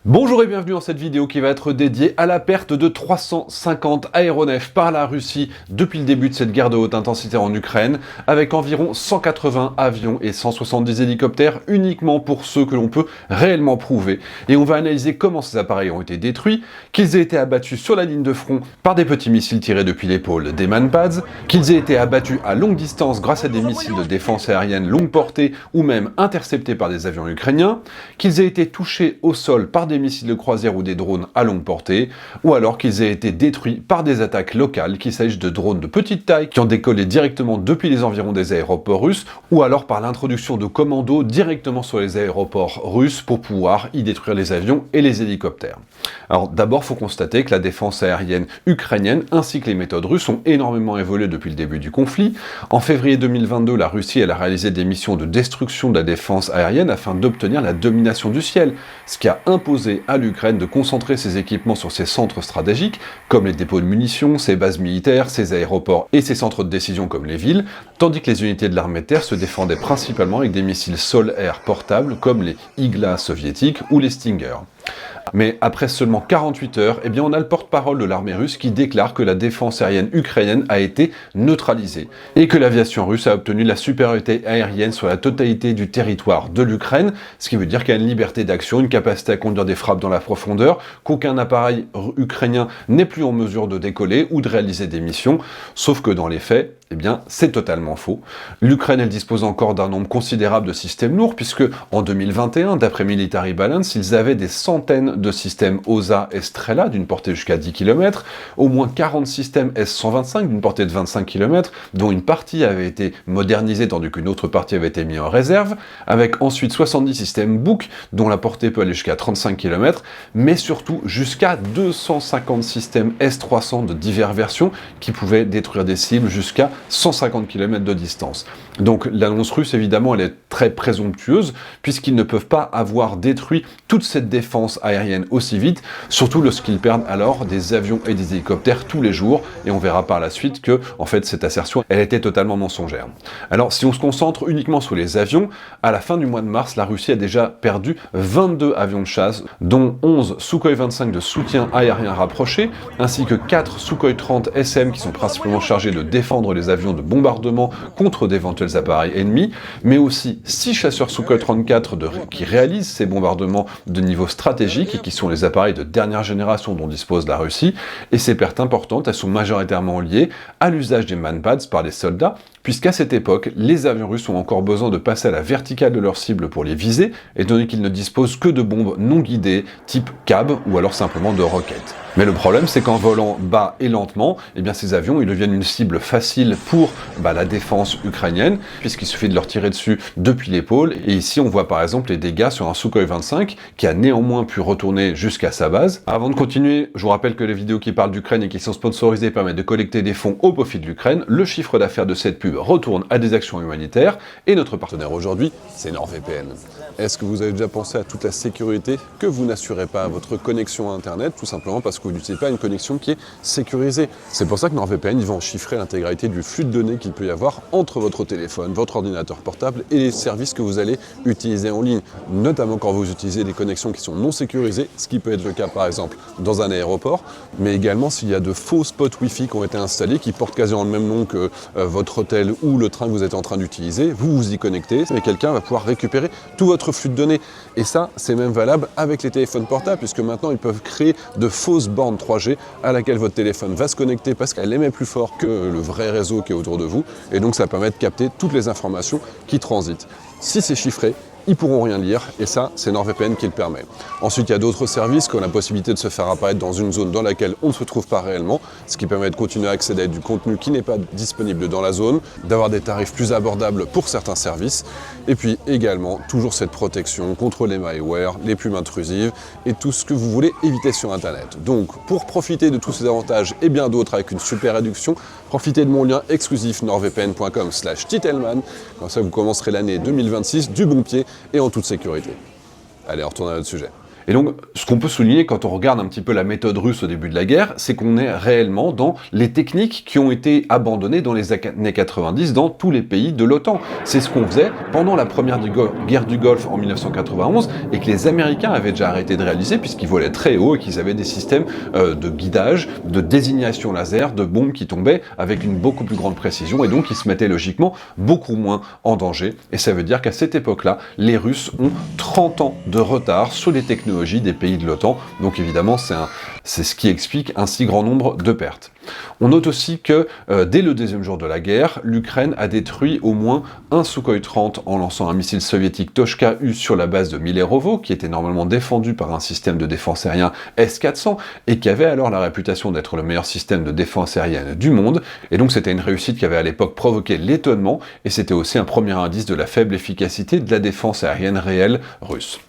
Bonjour et bienvenue dans cette vidéo qui va être dédiée à la perte de 350 aéronefs par la Russie depuis le début de cette guerre de haute intensité en Ukraine, avec environ 180 avions et 170 hélicoptères uniquement pour ceux que l'on peut réellement prouver. Et on va analyser comment ces appareils ont été détruits, qu'ils aient été abattus sur la ligne de front par des petits missiles tirés depuis l'épaule des Manpads, qu'ils aient été abattus à longue distance grâce à des missiles de défense aérienne longue portée ou même interceptés par des avions ukrainiens, qu'ils aient été touchés au sol par des missiles de croisière ou des drones à longue portée, ou alors qu'ils aient été détruits par des attaques locales, qu'il s'agisse de drones de petite taille qui ont décollé directement depuis les environs des aéroports russes, ou alors par l'introduction de commandos directement sur les aéroports russes pour pouvoir y détruire les avions et les hélicoptères. Alors d'abord, il faut constater que la défense aérienne ukrainienne ainsi que les méthodes russes ont énormément évolué depuis le début du conflit. En février 2022, la Russie a réalisé des missions de destruction de la défense aérienne afin d'obtenir la domination du ciel, ce qui a imposé à l'Ukraine de concentrer ses équipements sur ses centres stratégiques, comme les dépôts de munitions, ses bases militaires, ses aéroports et ses centres de décision comme les villes, tandis que les unités de l'armée de terre se défendaient principalement avec des missiles sol-air portables comme les Igla soviétiques ou les Stinger. Mais après seulement 48 heures, on a le porte-parole de l'armée russe qui déclare que la défense aérienne ukrainienne a été neutralisée et que l'aviation russe a obtenu la supériorité aérienne sur la totalité du territoire de l'Ukraine, ce qui veut dire qu'il y a une liberté d'action, une capacité à conduire des frappes dans la profondeur, qu'aucun appareil ukrainien n'est plus en mesure de décoller ou de réaliser des missions, sauf que dans les faits, c'est totalement faux. L'Ukraine, elle dispose encore d'un nombre considérable de systèmes lourds, puisque en 2021, d'après Military Balance, ils avaient des centaines de systèmes OSA Estrela d'une portée jusqu'à 10 km, au moins 40 systèmes S-125 d'une portée de 25 km, dont une partie avait été modernisée tandis qu'une autre partie avait été mise en réserve, avec ensuite 70 systèmes Buk, dont la portée peut aller jusqu'à 35 km, mais surtout jusqu'à 250 systèmes S-300 de diverses versions qui pouvaient détruire des cibles jusqu'à 150 km de distance. Donc l'annonce russe, évidemment, elle est très présomptueuse, puisqu'ils ne peuvent pas avoir détruit toute cette défense aérienne aussi vite, surtout lorsqu'ils perdent alors des avions et des hélicoptères tous les jours, et on verra par la suite que, en fait, cette assertion, elle était totalement mensongère. Alors, si on se concentre uniquement sur les avions, à la fin du mois de mars, la Russie a déjà perdu 22 avions de chasse, dont 11 Sukhoi 25 de soutien aérien rapproché, ainsi que 4 Sukhoi 30 SM qui sont principalement chargés de défendre les avions de bombardement contre d'éventuels appareils ennemis, mais aussi 6 chasseurs Sukhoi 34 qui réalisent ces bombardements de niveau stratégique et qui sont les appareils de dernière génération dont dispose la Russie, et ces pertes importantes, elles sont majoritairement liées à l'usage des Manpads par les soldats, puisqu'à cette époque, les avions russes ont encore besoin de passer à la verticale de leur cible pour les viser, étant donné qu'ils ne disposent que de bombes non guidées, type CAB, ou alors simplement de roquettes. Mais le problème, c'est qu'en volant bas et lentement, ces avions, ils deviennent une cible facile pour la défense ukrainienne, puisqu'il suffit de leur tirer dessus depuis l'épaule, et ici on voit par exemple les dégâts sur un Sukhoi 25, qui a néanmoins pu retourner jusqu'à sa base. Avant de continuer, je vous rappelle que les vidéos qui parlent d'Ukraine et qui sont sponsorisées permettent de collecter des fonds au profit de l'Ukraine. Le chiffre d'affaires de cette pub retourne à des actions humanitaires, et notre partenaire aujourd'hui, c'est NordVPN. Est-ce que vous avez déjà pensé à toute la sécurité que vous n'assurez pas à votre connexion à Internet, tout simplement parce que vous n'utilisez pas une connexion qui est sécurisée? C'est pour ça que NordVPN, ils vont chiffrer l'intégralité du flux de données qu'il peut y avoir entre votre téléphone, votre ordinateur portable et les services que vous allez utiliser en ligne, notamment quand vous utilisez des connexions qui sont non sécurisées, ce qui peut être le cas par exemple dans un aéroport, mais également s'il y a de faux spots Wi-Fi qui ont été installés, qui portent quasiment le même nom que votre hôtel ou le train que vous êtes en train d'utiliser, vous vous y connectez, et quelqu'un va pouvoir récupérer tout votre flux de données. Et ça, c'est même valable avec les téléphones portables, puisque maintenant, ils peuvent créer de fausses bornes 3G à laquelle votre téléphone va se connecter parce qu'elle émet plus fort que le vrai réseau qui est autour de vous. Et donc, ça permet de capter toutes les informations qui transitent. Si c'est chiffré, ils pourront rien lire, et ça, c'est NordVPN qui le permet. Ensuite, il y a d'autres services qui ont la possibilité de se faire apparaître dans une zone dans laquelle on ne se trouve pas réellement, ce qui permet de continuer à accéder à du contenu qui n'est pas disponible dans la zone, d'avoir des tarifs plus abordables pour certains services, et puis également, toujours cette protection contre les malwares, les pubs intrusives, et tout ce que vous voulez éviter sur Internet. Donc, pour profiter de tous ces avantages et bien d'autres avec une super réduction, profitez de mon lien exclusif nordvpn.com/titelman, comme ça vous commencerez l'année 2026 du bon pied et en toute sécurité. Allez, on retourne à notre sujet. Et donc, ce qu'on peut souligner quand on regarde un petit peu la méthode russe au début de la guerre, c'est qu'on est réellement dans les techniques qui ont été abandonnées dans les années 90 dans tous les pays de l'OTAN. C'est ce qu'on faisait pendant la première guerre du Golfe en 1991 et que les Américains avaient déjà arrêté de réaliser puisqu'ils volaient très haut et qu'ils avaient des systèmes de guidage, de désignation laser, de bombes qui tombaient avec une beaucoup plus grande précision et donc ils se mettaient logiquement beaucoup moins en danger. Et ça veut dire qu'à cette époque-là, les Russes ont 30 ans de retard sur les technologies des pays de l'OTAN. Donc évidemment, c'est ce qui explique un si grand nombre de pertes. On note aussi que dès le deuxième jour de la guerre, l'Ukraine a détruit au moins un Sukhoi 30 en lançant un missile soviétique Tochka-U sur la base de Milerovo, qui était normalement défendu par un système de défense aérien S-400 et qui avait alors la réputation d'être le meilleur système de défense aérienne du monde. Et donc c'était une réussite qui avait à l'époque provoqué l'étonnement et c'était aussi un premier indice de la faible efficacité de la défense aérienne réelle russe.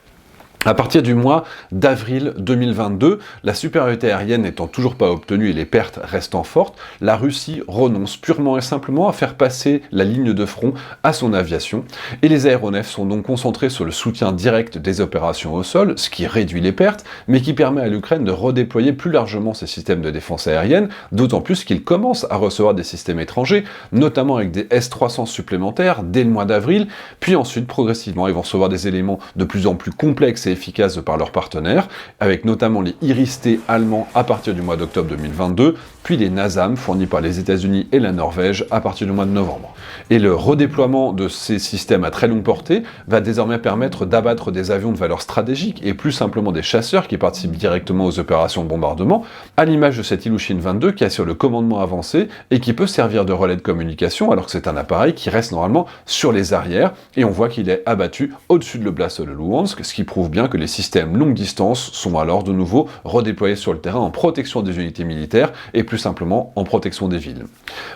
À partir du mois d'avril 2022, la supériorité aérienne n'étant toujours pas obtenue et les pertes restant fortes, la Russie renonce purement et simplement à faire passer la ligne de front à son aviation, et les aéronefs sont donc concentrés sur le soutien direct des opérations au sol, ce qui réduit les pertes, mais qui permet à l'Ukraine de redéployer plus largement ses systèmes de défense aérienne, d'autant plus qu'il commence à recevoir des systèmes étrangers, notamment avec des S-300 supplémentaires dès le mois d'avril, puis ensuite progressivement ils vont recevoir des éléments de plus en plus complexes et efficaces de par leurs partenaires, avec notamment les Iris-T allemands à partir du mois d'octobre 2022, puis les NASAM fournis par les États-Unis et la Norvège à partir du mois de novembre. Et le redéploiement de ces systèmes à très longue portée va désormais permettre d'abattre des avions de valeur stratégique et plus simplement des chasseurs qui participent directement aux opérations de bombardement, à l'image de cet Ilyushin 22 qui assure le commandement avancé et qui peut servir de relais de communication alors que c'est un appareil qui reste normalement sur les arrières, et on voit qu'il est abattu au-dessus de l'oblast de Luhansk, ce qui prouve bien que les systèmes longue distance sont alors de nouveau redéployés sur le terrain en protection des unités militaires et plus simplement en protection des villes.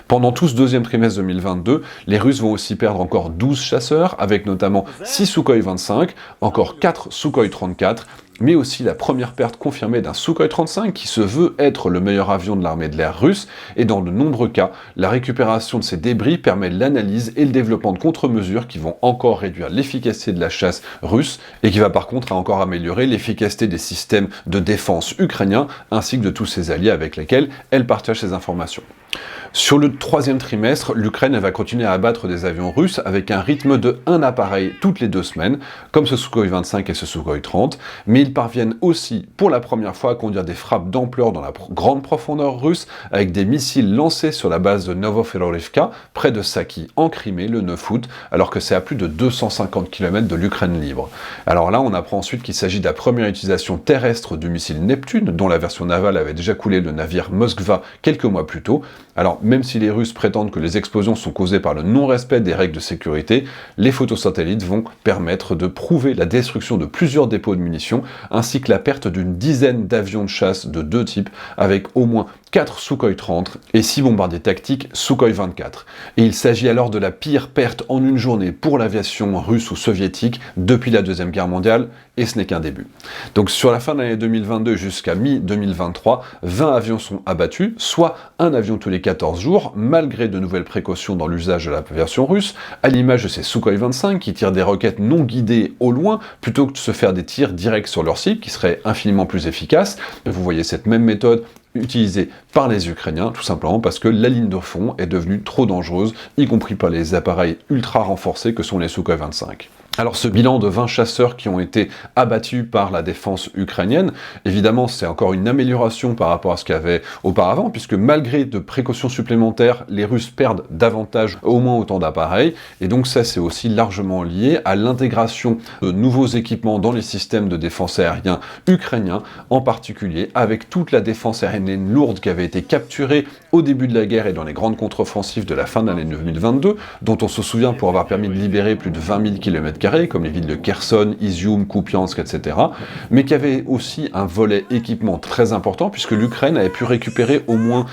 Pendant tout ce deuxième trimestre 2022, les Russes vont aussi perdre encore 12 chasseurs, avec notamment 6 Sukhoi 25, encore 4 Sukhoi 34, mais aussi la première perte confirmée d'un Sukhoi 35 qui se veut être le meilleur avion de l'armée de l'air russe, et dans de nombreux cas, la récupération de ces débris permet l'analyse et le développement de contre-mesures qui vont encore réduire l'efficacité de la chasse russe, et qui va par contre encore améliorer l'efficacité des systèmes de défense ukrainiens, ainsi que de tous ses alliés avec lesquels elle partage ces informations. Sur le troisième trimestre, l'Ukraine va continuer à abattre des avions russes avec un rythme de 1 appareil toutes les 2 semaines, comme ce Sukhoi 25 et ce Sukhoi 30, mais ils parviennent aussi pour la première fois à conduire des frappes d'ampleur dans la grande profondeur russe avec des missiles lancés sur la base de Novofilorivka, près de Saki, en Crimée, le 9 août, alors que c'est à plus de 250 km de l'Ukraine libre. Alors là, on apprend ensuite qu'il s'agit de la première utilisation terrestre du missile Neptune, dont la version navale avait déjà coulé le navire Moskva quelques mois plus tôt. Alors, même si les Russes prétendent que les explosions sont causées par le non-respect des règles de sécurité, les photos satellites vont permettre de prouver la destruction de plusieurs dépôts de munitions, ainsi que la perte d'une dizaine d'avions de chasse de 2 types, avec au moins 4 Sukhoi 30 et 6 bombardiers tactiques Sukhoi 24. Et il s'agit alors de la pire perte en une journée pour l'aviation russe ou soviétique depuis la Deuxième Guerre mondiale, et ce n'est qu'un début. Donc sur la fin de l'année 2022 jusqu'à mi-2023, 20 avions sont abattus, soit un avion tous les 14 jours, malgré de nouvelles précautions dans l'usage de l'aviation russe, à l'image de ces Sukhoi 25 qui tirent des roquettes non guidées au loin, plutôt que de se faire des tirs directs sur leur cible, qui seraient infiniment plus efficaces. Vous voyez cette même méthode utilisée par les Ukrainiens, tout simplement parce que la ligne de front est devenue trop dangereuse, y compris par les appareils ultra renforcés que sont les Sukhoi 25. Alors ce bilan de 20 chasseurs qui ont été abattus par la défense ukrainienne, évidemment c'est encore une amélioration par rapport à ce qu'il y avait auparavant, puisque malgré de précautions supplémentaires, les Russes perdent davantage, au moins autant d'appareils, et donc ça c'est aussi largement lié à l'intégration de nouveaux équipements dans les systèmes de défense aériens ukrainiens, en particulier avec toute la défense aérienne lourde qui avait été capturée au début de la guerre et dans les grandes contre-offensives de la fin de l'année 2022, dont on se souvient pour avoir permis de libérer plus de 20 000 km², comme les villes de Kherson, Izium, Kupiansk, etc., mais qui avait aussi un volet équipement très important, puisque l'Ukraine avait pu récupérer au moins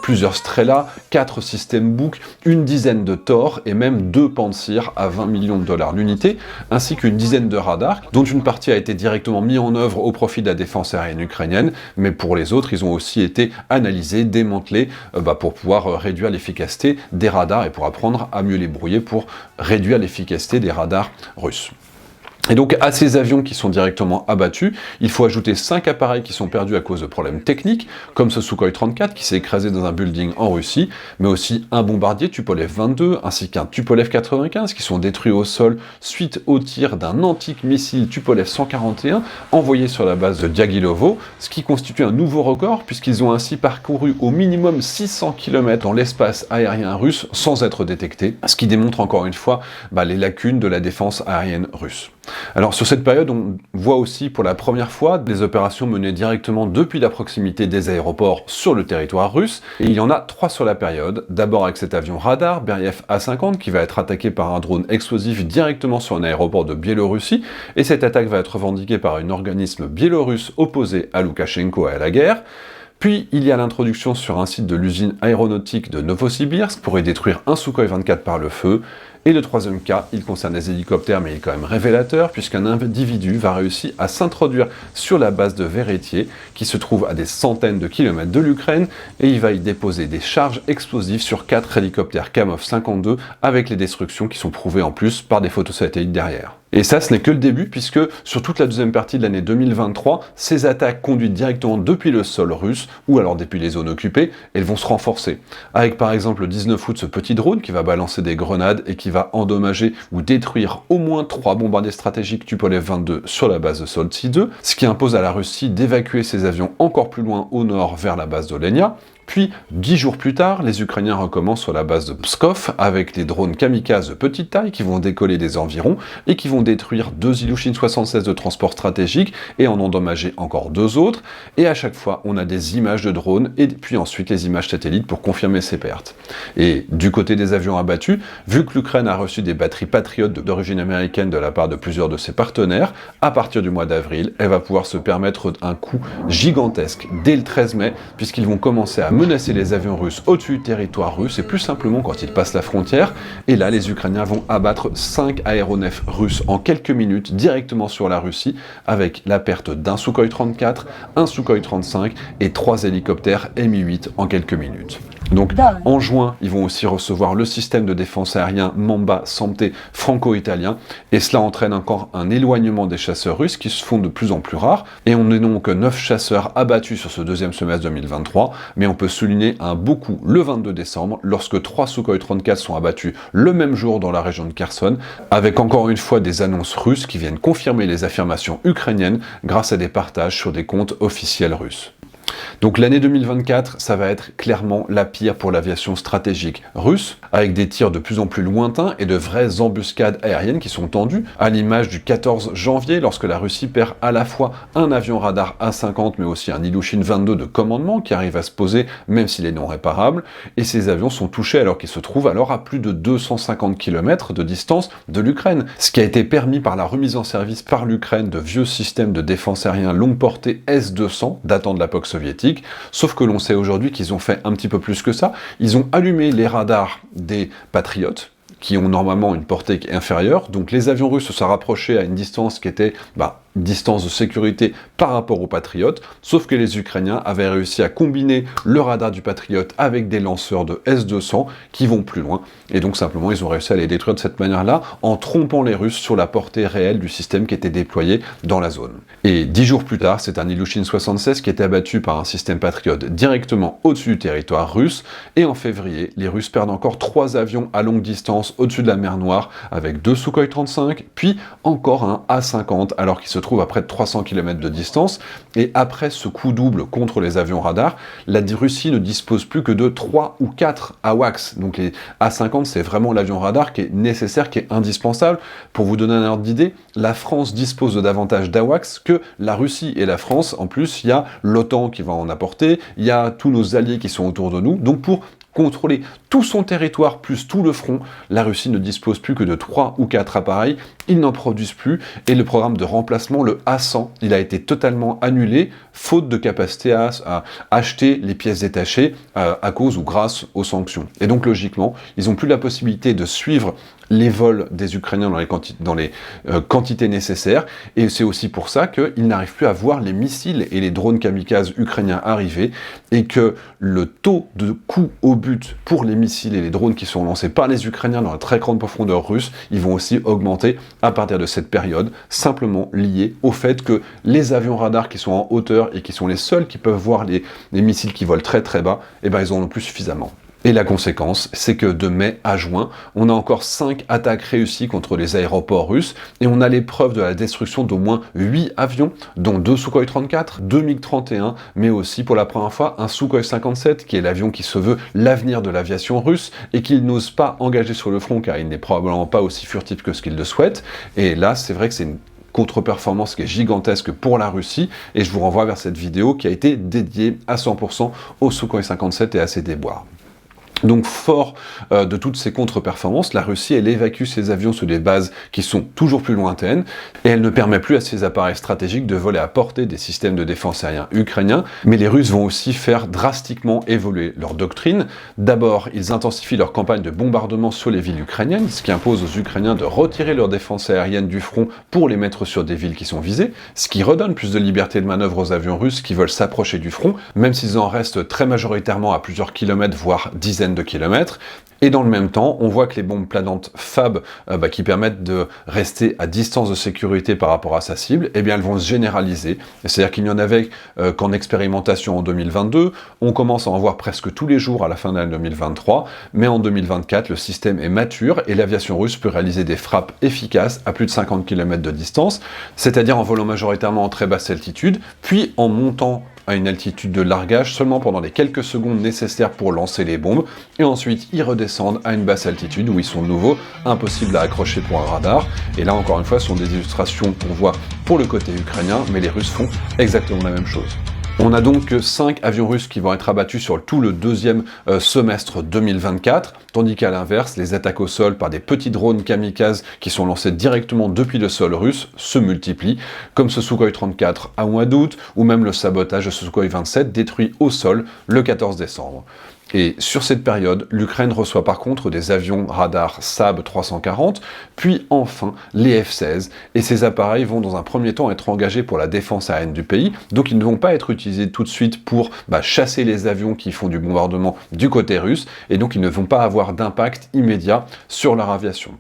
plusieurs Strela, 4 systèmes Buk, une dizaine de Tor, et même 2 Pantsir à 20 millions de dollars l'unité, ainsi qu'une dizaine de radars, dont une partie a été directement mise en œuvre au profit de la défense aérienne ukrainienne, mais pour les autres, ils ont aussi été analysés, démantelés, pour pouvoir réduire l'efficacité des radars et pour apprendre à mieux les brouiller pour réduire l'efficacité des radars russes. Et donc à ces avions qui sont directement abattus, il faut ajouter 5 appareils qui sont perdus à cause de problèmes techniques, comme ce Sukhoi 34 qui s'est écrasé dans un building en Russie, mais aussi un bombardier Tupolev 22 ainsi qu'un Tupolev 95 qui sont détruits au sol suite au tir d'un antique missile Tupolev 141 envoyé sur la base de Diaghilevo, ce qui constitue un nouveau record puisqu'ils ont ainsi parcouru au minimum 600 km dans l'espace aérien russe sans être détectés, ce qui démontre encore une fois les lacunes de la défense aérienne russe. Alors sur cette période, on voit aussi pour la première fois des opérations menées directement depuis la proximité des aéroports sur le territoire russe, et il y en a 3 sur la période. D'abord avec cet avion radar, Beriev A-50, qui va être attaqué par un drone explosif directement sur un aéroport de Biélorussie, et cette attaque va être revendiquée par un organisme biélorusse opposé à Loukachenko et à la guerre. Puis, il y a l'introduction sur un site de l'usine aéronautique de Novosibirsk pour y détruire un Sukhoi 24 par le feu. Et le troisième cas, il concerne les hélicoptères, mais il est quand même révélateur, puisqu'un individu va réussir à s'introduire sur la base de Veretier, qui se trouve à des centaines de kilomètres de l'Ukraine, et il va y déposer des charges explosives sur 4 hélicoptères Kamov 52, avec les destructions qui sont prouvées en plus par des photos satellites derrière. Et ça, ce n'est que le début, puisque sur toute la deuxième partie de l'année 2023, ces attaques conduites directement depuis le sol russe, ou alors depuis les zones occupées, elles vont se renforcer. Avec par exemple le 19 août ce petit drone qui va balancer des grenades et qui va endommager ou détruire au moins 3 bombardiers stratégiques Tupolev 22 sur la base de Soltsi 2, ce qui impose à la Russie d'évacuer ses avions encore plus loin au nord vers la base d'Olenia. Puis, 10 jours plus tard, les Ukrainiens recommencent sur la base de Pskov avec des drones kamikazes de petite taille qui vont décoller des environs et qui vont détruire 2 Ilyushin 76 de transport stratégique et en endommager encore 2 autres. Et à chaque fois, on a des images de drones et puis ensuite les images satellites pour confirmer ces pertes. Et du côté des avions abattus, vu que l'Ukraine a reçu des batteries Patriot d'origine américaine de la part de plusieurs de ses partenaires, à partir du mois d'avril, elle va pouvoir se permettre un coup gigantesque dès le 13 mai, puisqu'ils vont commencer à menacer les avions russes au-dessus du territoire russe, et plus simplement quand ils passent la frontière. Et là, les Ukrainiens vont abattre 5 aéronefs russes en quelques minutes directement sur la Russie, avec la perte d'un Sukhoi 34, un Sukhoi 35 et 3 hélicoptères Mi-8 en quelques minutes. Donc en juin, ils vont aussi recevoir le système de défense aérien Mamba Samte franco-italien, et cela entraîne encore un éloignement des chasseurs russes qui se font de plus en plus rares, et on est donc 9 chasseurs abattus sur ce deuxième semestre 2023, mais on peut souligner un beau coup le 22 décembre, lorsque 3 Sukhoi 34 sont abattus le même jour dans la région de Kherson, avec encore une fois des annonces russes qui viennent confirmer les affirmations ukrainiennes grâce à des partages sur des comptes officiels russes. Donc l'année 2024, ça va être clairement la pire pour l'aviation stratégique russe, avec des tirs de plus en plus lointains et de vraies embuscades aériennes qui sont tendues, à l'image du 14 janvier, lorsque la Russie perd à la fois un avion radar A-50, mais aussi un Ilyushin 22 de commandement qui arrive à se poser, même s'il est non réparable, et ces avions sont touchés alors qu'ils se trouvent alors à plus de 250 km de distance de l'Ukraine, ce qui a été permis par la remise en service par l'Ukraine de vieux systèmes de défense aérien longue portée S-200, datant de l'époque soviétique. Sauf que l'on sait aujourd'hui qu'ils ont fait un petit peu plus que ça. Ils ont allumé les radars des Patriotes, qui ont normalement une portée inférieure. Donc les avions russes se sont rapprochés à une distance qui était distance de sécurité par rapport aux Patriotes, sauf que les Ukrainiens avaient réussi à combiner le radar du Patriot avec des lanceurs de S-200 qui vont plus loin, et donc simplement ils ont réussi à les détruire de cette manière-là, en trompant les Russes sur la portée réelle du système qui était déployé dans la zone. Et 10 jours plus tard, c'est un Ilyushin 76 qui était abattu par un système Patriot directement au-dessus du territoire russe, et en février, les Russes perdent encore 3 avions à longue distance au-dessus de la mer Noire, avec 2 Sukhoi 35, puis encore un A-50, alors qu'il se trouve à près de 300 km de distance, et après ce coup double contre les avions radars, la Russie ne dispose plus que de 3 ou 4 AWACS. Donc les A-50, c'est vraiment l'avion radar qui est nécessaire, qui est indispensable. Pour vous donner un ordre d'idée, la France dispose de davantage d'AWACS que la Russie, et la France, en plus, il y a l'OTAN qui va en apporter, il y a tous nos alliés qui sont autour de nous, donc pour contrôler tout son territoire plus tout le front, la Russie ne dispose plus que de 3 ou 4 appareils, ils n'en produisent plus, et le programme de remplacement, le A100, il a été totalement annulé, faute de capacité à acheter les pièces détachées à cause ou grâce aux sanctions. Et donc logiquement, ils n'ont plus la possibilité de suivre les vols des Ukrainiens dans les quantités nécessaires, et c'est aussi pour ça qu'ils n'arrivent plus à voir les missiles et les drones kamikazes ukrainiens arriver, et que le taux de coup au but pour les missiles et les drones qui sont lancés par les Ukrainiens dans la très grande profondeur russe, ils vont aussi augmenter à partir de cette période, simplement lié au fait que les avions radars qui sont en hauteur et qui sont les seuls qui peuvent voir les missiles qui volent très très bas, eh ben ils en ont plus suffisamment. Et la conséquence, c'est que de mai à juin, on a encore 5 attaques réussies contre les aéroports russes, et on a les preuves de la destruction d'au moins 8 avions, dont 2 Sukhoi 34, 2 MiG-31, mais aussi pour la première fois un Sukhoi 57, qui est l'avion qui se veut l'avenir de l'aviation russe, et qu'il n'ose pas engager sur le front, car il n'est probablement pas aussi furtif que ce qu'il le souhaite. Et là, c'est vrai que c'est une contre-performance qui est gigantesque pour la Russie, et je vous renvoie vers cette vidéo qui a été dédiée à 100% au Sukhoi 57 et à ses déboires. Donc fort de toutes ces contre-performances, la Russie elle évacue ses avions sur des bases qui sont toujours plus lointaines et elle ne permet plus à ses appareils stratégiques de voler à portée des systèmes de défense aériens ukrainiens. Mais les Russes vont aussi faire drastiquement évoluer leur doctrine. D'abord, ils intensifient leur campagne de bombardement sur les villes ukrainiennes, ce qui impose aux Ukrainiens de retirer leur défense aérienne du front pour les mettre sur des villes qui sont visées, ce qui redonne plus de liberté de manœuvre aux avions russes qui veulent s'approcher du front, même s'ils en restent très majoritairement à plusieurs kilomètres, voire dizaines de kilomètres. Et dans le même temps, on voit que les bombes planantes FAB, qui permettent de rester à distance de sécurité par rapport à sa cible, eh bien elles vont se généraliser. C'est-à-dire qu'il n'y en avait qu'en expérimentation en 2022, on commence à en voir presque tous les jours à la fin de l'année 2023, mais en 2024, le système est mature et l'aviation russe peut réaliser des frappes efficaces à plus de 50 km de distance, c'est-à-dire en volant majoritairement en très basse altitude, puis en montant à une altitude de largage seulement pendant les quelques secondes nécessaires pour lancer les bombes, et ensuite ils redescendent à une basse altitude où ils sont de nouveau impossibles à accrocher pour un radar. Et là encore une fois, ce sont des illustrations qu'on voit pour le côté ukrainien, mais les Russes font exactement la même chose. On a donc 5 avions russes qui vont être abattus sur tout le deuxième semestre 2024, tandis qu'à l'inverse, les attaques au sol par des petits drones kamikazes qui sont lancés directement depuis le sol russe se multiplient, comme ce Sukhoi 34 à mois d'août, ou même le sabotage de ce Sukhoi 27 détruit au sol le 14 décembre. Et sur cette période, l'Ukraine reçoit par contre des avions radars SAB 340, puis enfin les F-16, et ces appareils vont dans un premier temps être engagés pour la défense aérienne du pays, donc ils ne vont pas être utilisés tout de suite pour chasser les avions qui font du bombardement du côté russe, et donc ils ne vont pas avoir d'impact immédiat sur leur aviation.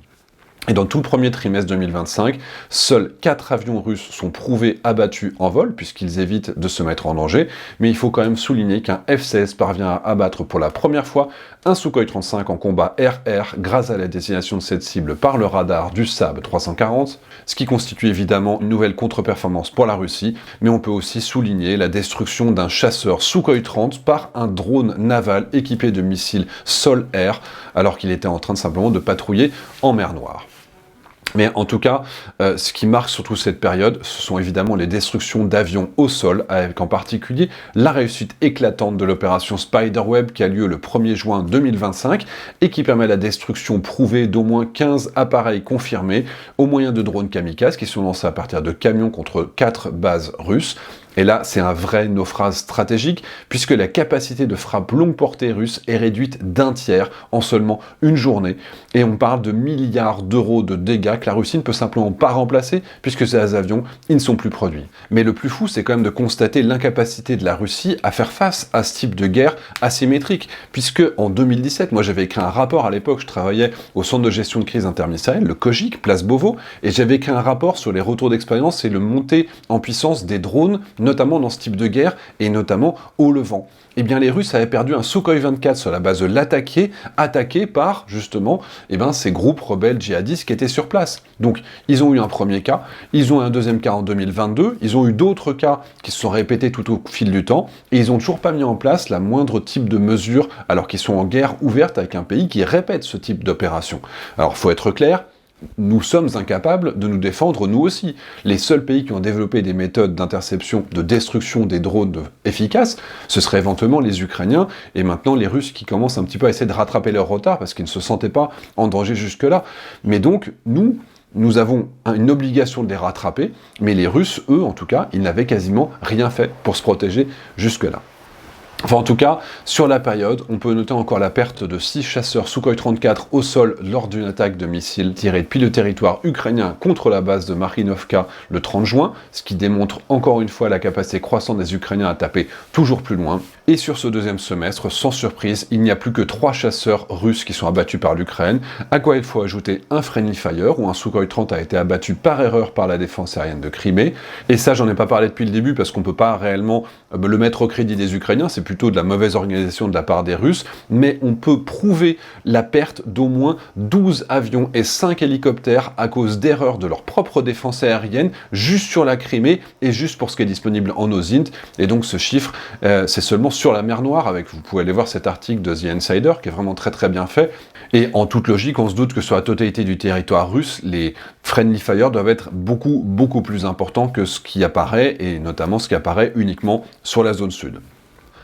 Et dans tout le premier trimestre 2025, seuls 4 avions russes sont prouvés abattus en vol, puisqu'ils évitent de se mettre en danger, mais il faut quand même souligner qu'un F-16 parvient à abattre pour la première fois un Sukhoi 35 en combat air-air grâce à la désignation de cette cible par le radar du SAB 340, ce qui constitue évidemment une nouvelle contre-performance pour la Russie, mais on peut aussi souligner la destruction d'un chasseur Sukhoi 30 par un drone naval équipé de missiles sol-air, alors qu'il était en train de simplement de patrouiller en mer Noire. Mais en tout cas, ce qui marque surtout cette période, ce sont évidemment les destructions d'avions au sol, avec en particulier la réussite éclatante de l'opération Spiderweb qui a lieu le 1er juin 2025 et qui permet la destruction prouvée d'au moins 15 appareils confirmés au moyen de drones kamikazes qui sont lancés à partir de camions contre 4 bases russes. Et là, c'est un vrai naufrage stratégique, puisque la capacité de frappe longue portée russe est réduite d'un tiers en seulement une journée. Et on parle de milliards d'euros de dégâts que la Russie ne peut simplement pas remplacer, puisque ces avions, ils ne sont plus produits. Mais le plus fou, c'est quand même de constater l'incapacité de la Russie à faire face à ce type de guerre asymétrique, puisque en 2017, moi j'avais écrit un rapport à l'époque, je travaillais au centre de gestion de crise interministérielle, le COGIC, place Beauvau, et j'avais écrit un rapport sur les retours d'expérience et le montée en puissance des drones, notamment dans ce type de guerre, et notamment au Levant. Eh bien, les Russes avaient perdu un Sukhoi 24 sur la base de l'Atakié, attaqué par, justement, ces groupes rebelles djihadistes qui étaient sur place. Donc, ils ont eu un premier cas, ils ont eu un deuxième cas en 2022, ils ont eu d'autres cas qui se sont répétés tout au fil du temps, et ils n'ont toujours pas mis en place la moindre type de mesure, alors qu'ils sont en guerre ouverte avec un pays qui répète ce type d'opération. Alors, il faut être clair, nous sommes incapables de nous défendre nous aussi. Les seuls pays qui ont développé des méthodes d'interception, de destruction des drones efficaces, ce seraient éventuellement les Ukrainiens, et maintenant les Russes qui commencent un petit peu à essayer de rattraper leur retard parce qu'ils ne se sentaient pas en danger jusque-là. Mais donc, nous avons une obligation de les rattraper, mais les Russes, eux, en tout cas, ils n'avaient quasiment rien fait pour se protéger jusque-là. Enfin, en tout cas, sur la période, on peut noter encore la perte de 6 chasseurs Sukhoi 34 au sol lors d'une attaque de missiles tirée depuis le territoire ukrainien contre la base de Marinovka le 30 juin, ce qui démontre encore une fois la capacité croissante des Ukrainiens à taper toujours plus loin. Et sur ce deuxième semestre, sans surprise, il n'y a plus que 3 chasseurs russes qui sont abattus par l'Ukraine, à quoi il faut ajouter un Friendly Fire, où un Sukhoi 30 a été abattu par erreur par la défense aérienne de Crimée. Et ça, j'en ai pas parlé depuis le début, parce qu'on peut pas réellement le mettre au crédit des Ukrainiens, c'est plutôt de la mauvaise organisation de la part des Russes, mais on peut prouver la perte d'au moins 12 avions et 5 hélicoptères à cause d'erreurs de leur propre défense aérienne, juste sur la Crimée et juste pour ce qui est disponible en OSINT. Et donc ce chiffre, c'est seulement sur la mer Noire, vous pouvez aller voir cet article de The Insider, qui est vraiment très très bien fait. Et en toute logique, on se doute que sur la totalité du territoire russe, les Friendly Fire doivent être beaucoup plus importants que ce qui apparaît, et notamment ce qui apparaît uniquement sur la zone sud.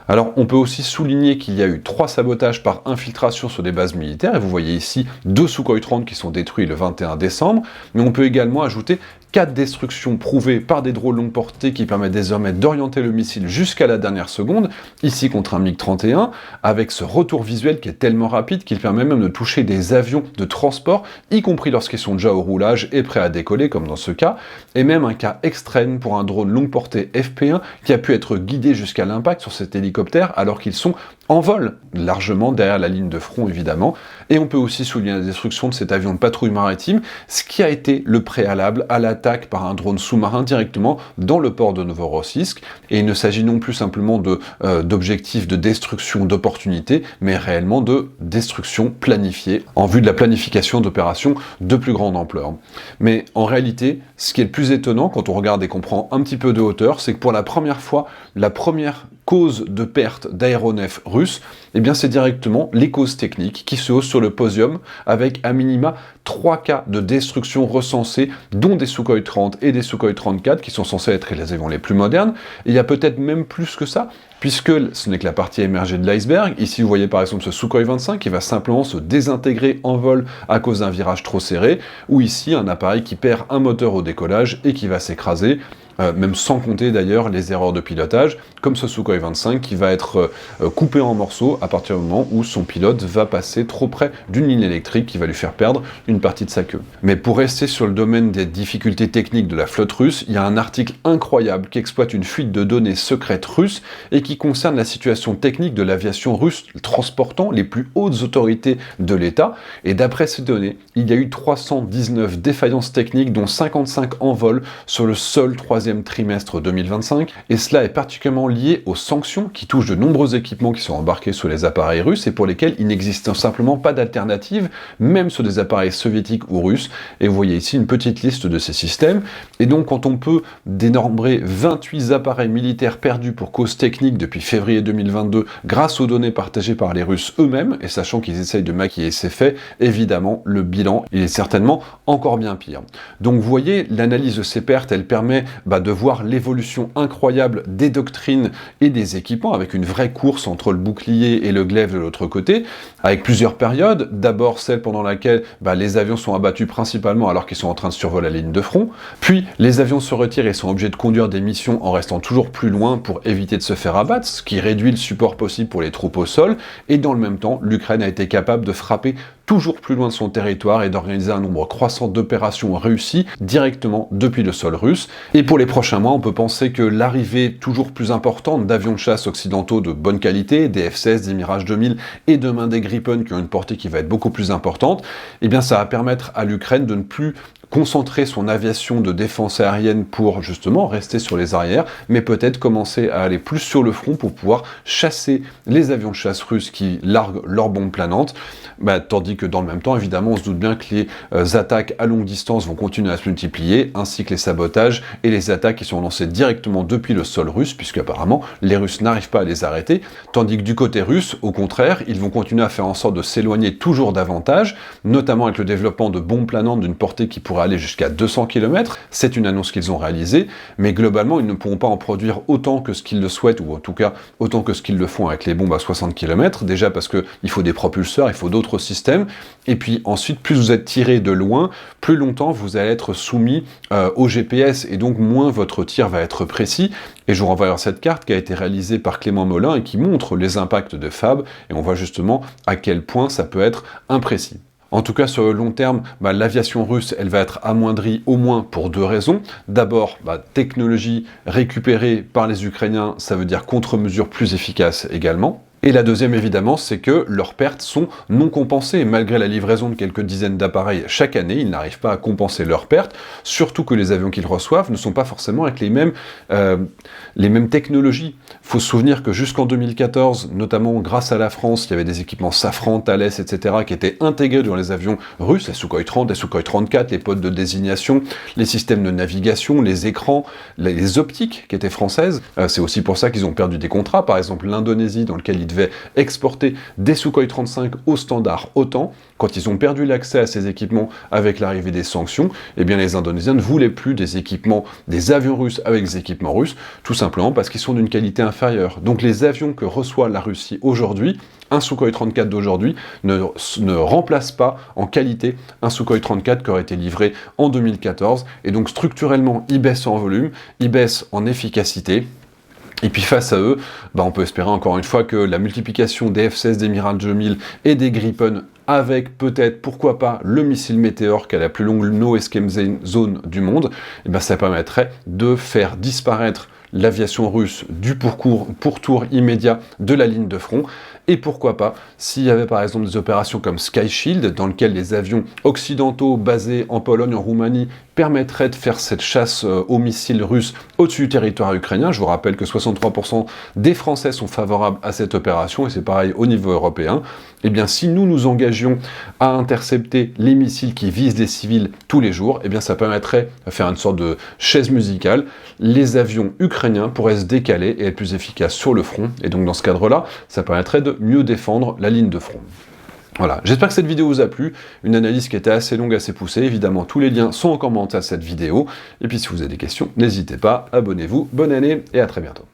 Alors, on peut aussi souligner qu'il y a eu 3 sabotages par infiltration sur des bases militaires, et vous voyez ici 2 Sukhoi 30 qui sont détruits le 21 décembre, mais on peut également ajouter 4 destructions prouvées par des drones longue portée qui permettent désormais d'orienter le missile jusqu'à la dernière seconde, ici contre un MiG-31, avec ce retour visuel qui est tellement rapide qu'il permet même de toucher des avions de transport, y compris lorsqu'ils sont déjà au roulage et prêts à décoller, comme dans ce cas, et même un cas extrême pour un drone longue portée FP1 qui a pu être guidé jusqu'à l'impact sur cet hélicoptère alors qu'ils sont en vol, largement derrière la ligne de front évidemment, et on peut aussi souligner la destruction de cet avion de patrouille maritime, ce qui a été le préalable à l'attaque par un drone sous-marin directement dans le port de Novorossiysk, et il ne s'agit non plus simplement d'objectifs de destruction d'opportunités, mais réellement de destruction planifiée, en vue de la planification d'opérations de plus grande ampleur. Mais en réalité, ce qui est le plus étonnant quand on regarde et qu'on prend un petit peu de hauteur, c'est que pour la première fois, la première cause de perte d'aéronefs russes, eh bien c'est directement les causes techniques qui se haussent sur le podium avec à minima 3 cas de destruction recensés, dont des Sukhoi 30 et des Sukhoi 34 qui sont censés être les avions les plus modernes. Et il y a peut-être même plus que ça, puisque ce n'est que la partie émergée de l'iceberg. Ici vous voyez par exemple ce Sukhoi 25 qui va simplement se désintégrer en vol à cause d'un virage trop serré, ou ici un appareil qui perd un moteur au décollage et qui va s'écraser. Même sans compter d'ailleurs les erreurs de pilotage, comme ce Sukhoi 25 qui va être coupé en morceaux à partir du moment où son pilote va passer trop près d'une ligne électrique qui va lui faire perdre une partie de sa queue. Mais pour rester sur le domaine des difficultés techniques de la flotte russe, il y a un article incroyable qui exploite une fuite de données secrètes russes et qui concerne la situation technique de l'aviation russe transportant les plus hautes autorités de l'État. Et d'après ces données, il y a eu 319 défaillances techniques, dont 55 en vol sur le seul troisième trimestre 2025, et cela est particulièrement lié aux sanctions qui touchent de nombreux équipements qui sont embarqués sur les appareils russes et pour lesquels il n'existe simplement pas d'alternative, même sur des appareils soviétiques ou russes. Et vous voyez ici une petite liste de ces systèmes. Et donc quand on peut dénombrer 28 appareils militaires perdus pour cause technique depuis février 2022 grâce aux données partagées par les Russes eux-mêmes, et sachant qu'ils essayent de maquiller ces faits, évidemment le bilan il est certainement encore bien pire. Donc vous voyez, l'analyse de ces pertes, elle permet de voir l'évolution incroyable des doctrines et des équipements, avec une vraie course entre le bouclier et le glaive de l'autre côté, avec plusieurs périodes. D'abord celle pendant laquelle les avions sont abattus principalement alors qu'ils sont en train de survoler la ligne de front, puis les avions se retirent et sont obligés de conduire des missions en restant toujours plus loin pour éviter de se faire abattre, ce qui réduit le support possible pour les troupes au sol, et dans le même temps, l'Ukraine a été capable de frapper toujours plus loin de son territoire et d'organiser un nombre croissant d'opérations réussies directement depuis le sol russe. Et pour les prochains mois, on peut penser que l'arrivée toujours plus importante d'avions de chasse occidentaux de bonne qualité, des F-16, des Mirage 2000 et demain des Gripen qui ont une portée qui va être beaucoup plus importante, eh bien ça va permettre à l'Ukraine de ne plus concentrer son aviation de défense aérienne pour justement rester sur les arrières, mais peut-être commencer à aller plus sur le front pour pouvoir chasser les avions de chasse russes qui larguent leurs bombes planantes, tandis que dans le même temps, évidemment, on se doute bien que les attaques à longue distance vont continuer à se multiplier, ainsi que les sabotages et les attaques qui sont lancées directement depuis le sol russe, puisque apparemment les Russes n'arrivent pas à les arrêter, tandis que du côté russe, au contraire, ils vont continuer à faire en sorte de s'éloigner toujours davantage, notamment avec le développement de bombes planantes d'une portée qui pourrait pourrait aller jusqu'à 200 km. C'est une annonce qu'ils ont réalisée, mais globalement, ils ne pourront pas en produire autant que ce qu'ils le souhaitent, ou en tout cas autant que ce qu'ils le font avec les bombes à 60 km. Déjà parce qu'il faut des propulseurs, il faut d'autres systèmes. Et puis ensuite, plus vous êtes tiré de loin, plus longtemps vous allez être soumis au GPS, et donc moins votre tir va être précis. Et je vous renvoie vers cette carte qui a été réalisée par Clément Molin et qui montre les impacts de FAB, et on voit justement à quel point ça peut être imprécis. En tout cas, sur le long terme, l'aviation russe, elle va être amoindrie au moins pour deux raisons. D'abord, technologie récupérée par les Ukrainiens, ça veut dire contre-mesures plus efficaces également. Et la deuxième, évidemment, c'est que leurs pertes sont non compensées. Malgré la livraison de quelques dizaines d'appareils chaque année, ils n'arrivent pas à compenser leurs pertes, surtout que les avions qu'ils reçoivent ne sont pas forcément avec les mêmes technologies. Il faut se souvenir que jusqu'en 2014, notamment grâce à la France, il y avait des équipements Safran, Thales, etc., qui étaient intégrés dans les avions russes, les Sukhoi 30, les Sukhoi 34, les pods de désignation, les systèmes de navigation, les écrans, les optiques qui étaient françaises. C'est aussi pour ça qu'ils ont perdu des contrats. Par exemple, l'Indonésie, dans lequel ils devaient exporter des Sukhoi 35 au standard OTAN. Quand ils ont perdu l'accès à ces équipements avec l'arrivée des sanctions, eh bien les Indonésiens ne voulaient plus des équipements, des avions russes avec des équipements russes, tout simplement parce qu'ils sont d'une qualité inférieure. Donc les avions que reçoit la Russie aujourd'hui, un Sukhoi 34 d'aujourd'hui ne remplace pas en qualité un Sukhoi 34 qui aurait été livré en 2014. Et donc structurellement, ils baissent en volume, ils baissent en efficacité. Et puis face à eux, on peut espérer encore une fois que la multiplication des F-16, des Mirage 2000 et des Gripen, avec peut-être, pourquoi pas, le missile Météor qui a la plus longue no escape zone du monde, ça permettrait de faire disparaître l'aviation russe du pourtour immédiat de la ligne de front. Et pourquoi pas, s'il y avait par exemple des opérations comme Sky Shield, dans lesquelles les avions occidentaux basés en Pologne, en Roumanie, permettraient de faire cette chasse aux missiles russes au-dessus du territoire ukrainien. Je vous rappelle que 63% des Français sont favorables à cette opération, et c'est pareil au niveau européen. Eh bien, si nous nous engagions à intercepter les missiles qui visent des civils tous les jours, eh bien, ça permettrait de faire une sorte de chaise musicale. Les avions ukrainiens pourraient se décaler et être plus efficaces sur le front. Et donc, dans ce cadre-là, ça permettrait de mieux défendre la ligne de front. Voilà, j'espère que cette vidéo vous a plu, une analyse qui était assez longue, assez poussée. Évidemment, tous les liens sont en commentaire à cette vidéo. Et puis, si vous avez des questions, n'hésitez pas, abonnez-vous. Bonne année et à très bientôt.